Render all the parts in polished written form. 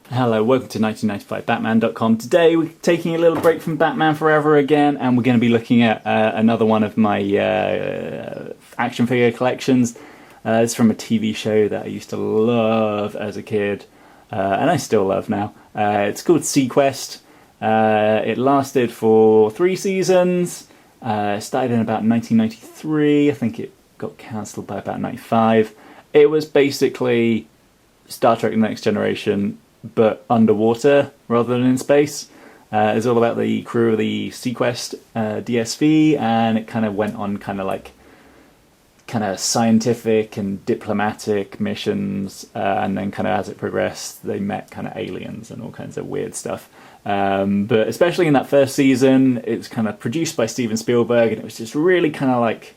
Hello, welcome to 1995batman.com. Today we're taking a little break from Batman Forever again, and we're going to be looking at another one of my action figure collections. It's from a TV show that I used to love as a kid, and I still love now. It's called SeaQuest. It lasted for 3 seasons. It started in about 1993. I think it got cancelled by about 95. It was basically Star Trek The Next Generation, but underwater rather than in space. It's all about the crew of the SeaQuest DSV, and it kind of went on kind of scientific and diplomatic missions, and then kind of as it progressed they met kind of aliens and all kinds of weird stuff. But especially in that first season, it's kind of produced by Steven Spielberg, and it was just really kind of like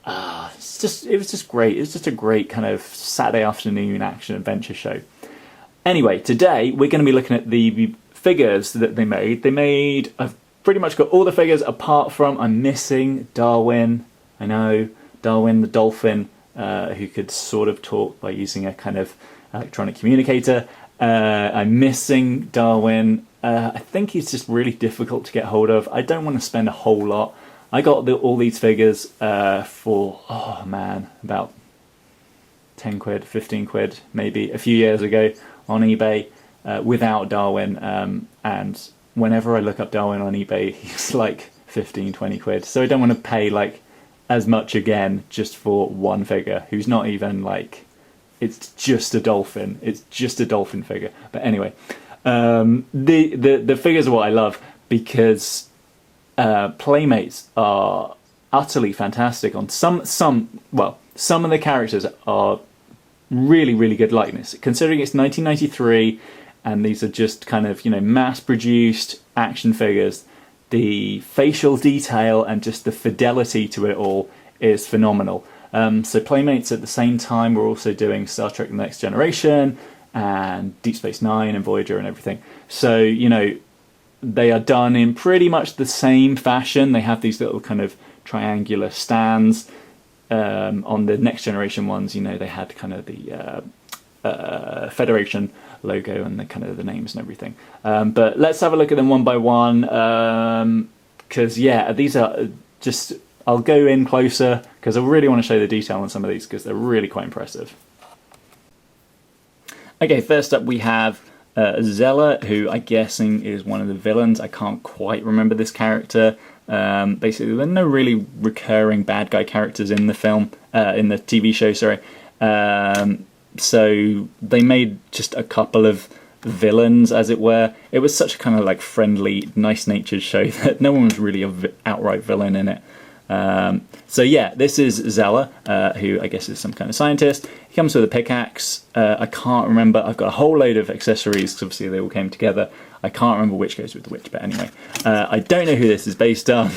it was just great. It was just a great kind of Saturday afternoon action adventure show. Anyway, today we're going to be looking at the figures that they made. I've pretty much got all the figures apart from, I'm missing Darwin. I know, Darwin the dolphin, who could sort of talk by using a kind of electronic communicator. I'm missing Darwin. I think he's just really difficult to get hold of. I don't want to spend a whole lot. I got all these figures for, about 10 quid, 15 quid, maybe a few years ago on eBay without Darwin. And whenever I look up Darwin on eBay, he's like 15, 20 quid. So I don't want to pay like as much again just for one figure who's not even like, it's just a dolphin. It's just a dolphin figure. But anyway, the figures are what I love because Playmates are utterly fantastic. On some of the characters are really, really good likeness. Considering it's 1993 and these are just kind of, mass-produced action figures, the facial detail and just the fidelity to it all is phenomenal. So Playmates at the same time were also doing Star Trek The Next Generation and Deep Space Nine and Voyager and everything. So, they are done in pretty much the same fashion. They have these little kind of triangular stands. On the Next Generation ones, they had kind of the Federation logo and the kind of the names and everything. But let's have a look at them one by one, because these are just, I'll go in closer because I really want to show the detail on some of these because they're really quite impressive. Okay, first up we have Zeller, who I'm guessing is one of the villains. I can't quite remember this character. Basically, there are no really recurring bad guy characters in the film, in the TV show, sorry. So they made just a couple of villains, as it were. It was such a kind of like friendly, nice-natured show that no one was really an outright villain in it. So yeah, this is Zeller, who I guess is some kind of scientist. He comes with a pickaxe. I can't remember. I've got a whole load of accessories because obviously they all came together. I can't remember which goes with which, but anyway. I don't know who this is based on,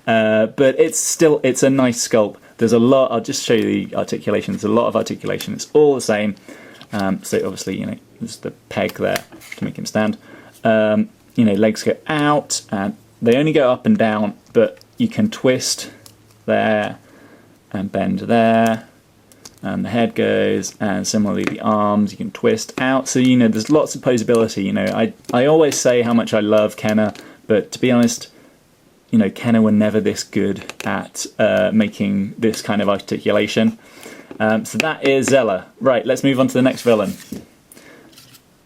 but it's a nice sculpt. There's a lot. I'll just show you the articulation. There's a lot of articulation. It's all the same. So obviously, there's the peg there to make him stand. Legs go out, and they only go up and down, but you can twist there and bend there, and the head goes, and similarly the arms you can twist out. So there's lots of posability. I always say how much I love Kenner, but to be honest, Kenner were never this good at making this kind of articulation. So that is Zeller. Right, let's move on to the next villain.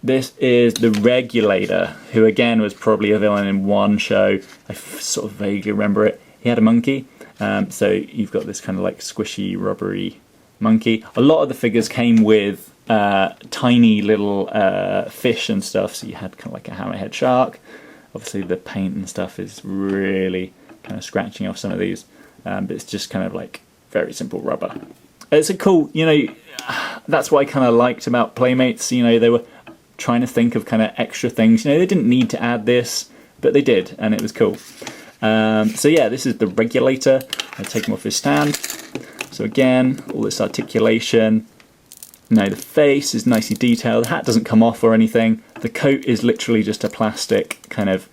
This is the Regulator, who again was probably a villain in one show. I sort of vaguely remember it. He had a monkey, so you've got this kind of like squishy, rubbery monkey. A lot of the figures came with tiny little fish and stuff, so you had kind of like a hammerhead shark. Obviously the paint and stuff is really kind of scratching off some of these, but it's just kind of like very simple rubber. It's a cool, that's what I kind of liked about Playmates. They were trying to think of kind of extra things. They didn't need to add this, but they did, and it was cool. So yeah, this is the Regulator. I'll take him off his stand. So again, all this articulation. The face is nicely detailed. The hat doesn't come off or anything. The coat is literally just a plastic kind of,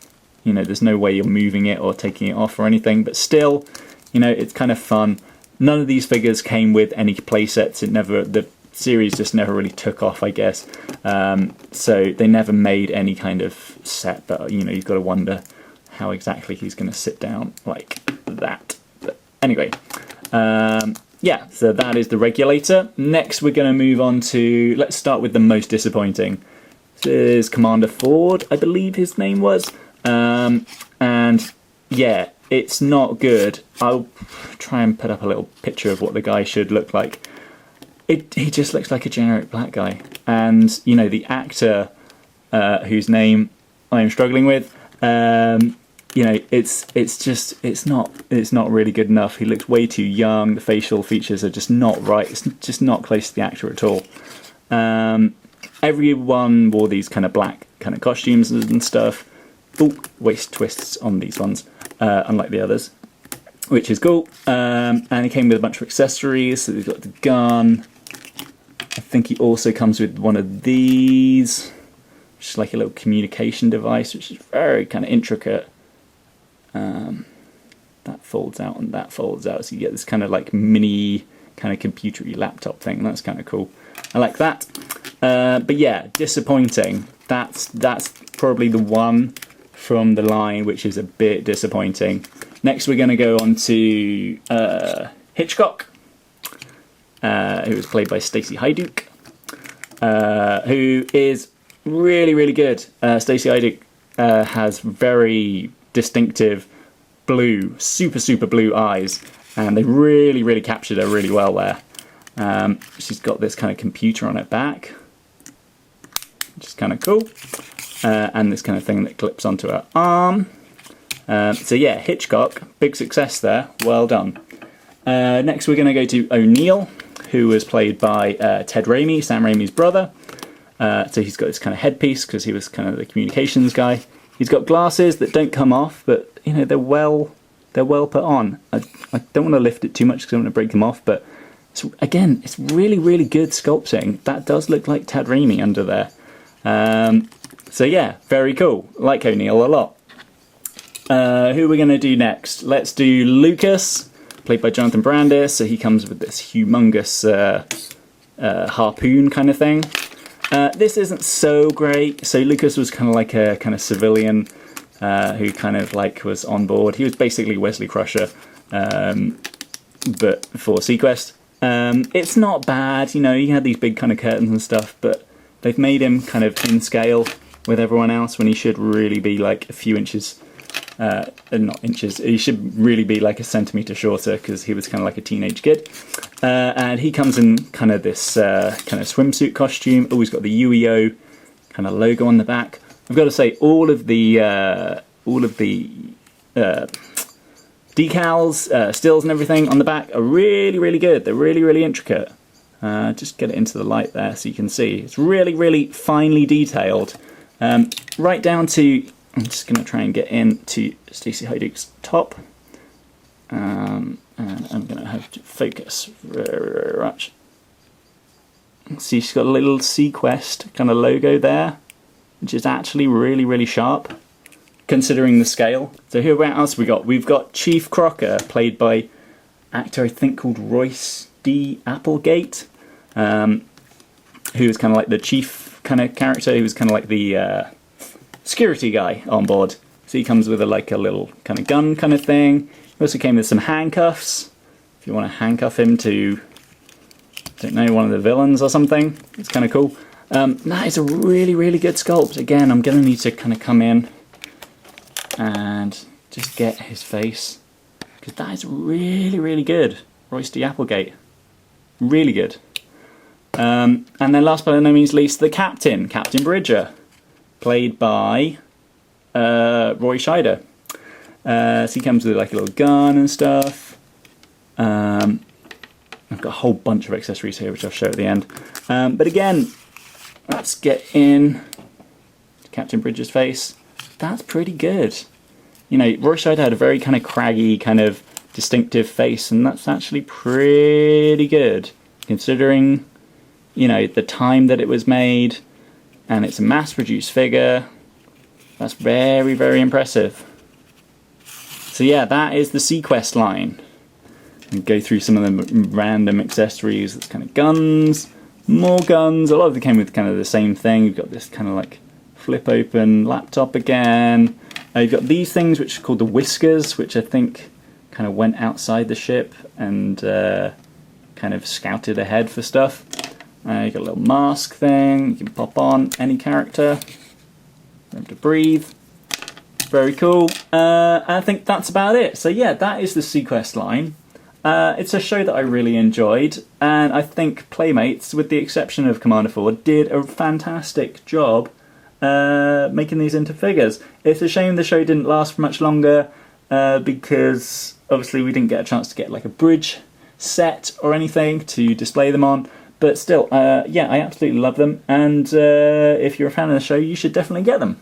there's no way you're moving it or taking it off or anything, but still, it's kind of fun. None of these figures came with any play sets. The series just never really took off, I guess. So they never made any kind of set, but you've got to wonder how exactly he's going to sit down like that. But anyway, yeah, so that is the Regulator. Next we're going to move on to, let's start with the most disappointing. This is Commander Ford, I believe his name was. And yeah, it's not good. I'll try and put up a little picture of what the guy should look like. He just looks like a generic black guy. And, the actor whose name I am struggling with, it's not really good enough. He looks way too young. The facial features are just not right. It's just not close to the actor at all. Everyone wore these kind of black kind of costumes and stuff. Oh, waist twists on these ones, unlike the others, which is cool. And he came with a bunch of accessories. So we've got the gun. I think he also comes with one of these, which is like a little communication device, which is very kind of intricate. That folds out and that folds out, so you get this kind of like mini kind of computery laptop thing. That's kind of cool. I like that. But yeah, disappointing. That's probably the one from the line which is a bit disappointing. Next we're going to go on to Hitchcock, who was played by Stacey Hyduke, who is really, really good. Stacey Hyduke has very distinctive blue, super blue eyes, and they really, really captured her really well there. She's got this kind of computer on her back, which is kind of cool, and this kind of thing that clips onto her arm. So yeah, Hitchcock, big success there, well done. Next we're going to go to O'Neill, who was played by Ted Raimi, Sam Raimi's brother. So he's got this kind of headpiece because he was kind of the communications guy. He's got glasses that don't come off, but they're well put on. I don't want to lift it too much because I don't want to break them off, but it's really, really good sculpting. That does look like Ted Raimi under there. So yeah, very cool. Like O'Neill a lot. Who are we going to do next? Let's do Lucas, played by Jonathan Brandis. So he comes with this humongous harpoon kind of thing. This isn't so great. So Lucas was kind of like a kind of civilian who kind of like was on board. He was basically Wesley Crusher, but for SeaQuest. It's not bad, he had these big kind of curtains and stuff, but they've made him kind of in scale with everyone else when he should really be like a few inches, not inches, he should really be like a centimetre shorter because he was kind of like a teenage kid. And he comes in kind of this kind of swimsuit costume. Oh, he's got the UEO kind of logo on the back. I've got to say, all of the decals, stills and everything on the back are really, really good. They're really, really intricate. Just get it into the light there so you can see. It's really, really finely detailed. Right down to, I'm just going to try and get into Stacey Hyduke's top. And I'm going to have to focus very much. See, she's got a little SeaQuest kind of logo there, which is actually really, really sharp, considering the scale. So who else we got? We've got Chief Crocker, played by actor I think called Royce D. Applegate, who was kind of like the chief kind of character. He was kind of like the security guy on board. So he comes with a little kind of gun kind of thing. He also came with some handcuffs, if you want to handcuff him to, I don't know, one of the villains or something. It's kind of cool. That is a really, really good sculpt. Again, I'm going to need to kind of come in and just get his face, because that is really, really good. Royce D. Applegate. Really good. And then last but no means least, the captain, Captain Bridger, played by Roy Scheider. So he comes with like a little gun and stuff. I've got a whole bunch of accessories here, which I'll show at the end. But again, let's get in Captain Bridger's face. That's pretty good. Roy Scheider had a very kind of craggy, kind of distinctive face, and that's actually pretty good, considering, the time that it was made, and it's a mass-produced figure. That's very, very impressive. So yeah, that is the SeaQuest line. And go through some of the random accessories. It's kind of guns, More guns. A lot of them came with kind of the same thing. You've got this kind of like flip open laptop again. You've got these things which are called the whiskers, which I think kind of went outside the ship and kind of scouted ahead for stuff. You've got a little mask thing you can pop on any character. Room to breathe. Very cool. I think that's about it. So yeah, that is the SeaQuest line. It's a show that I really enjoyed, and I think Playmates, with the exception of Commander 4, did a fantastic job making these into figures. It's a shame the show didn't last for much longer, because obviously we didn't get a chance to get like a bridge set or anything to display them on. But still, yeah, I absolutely love them, and if you're a fan of the show, you should definitely get them.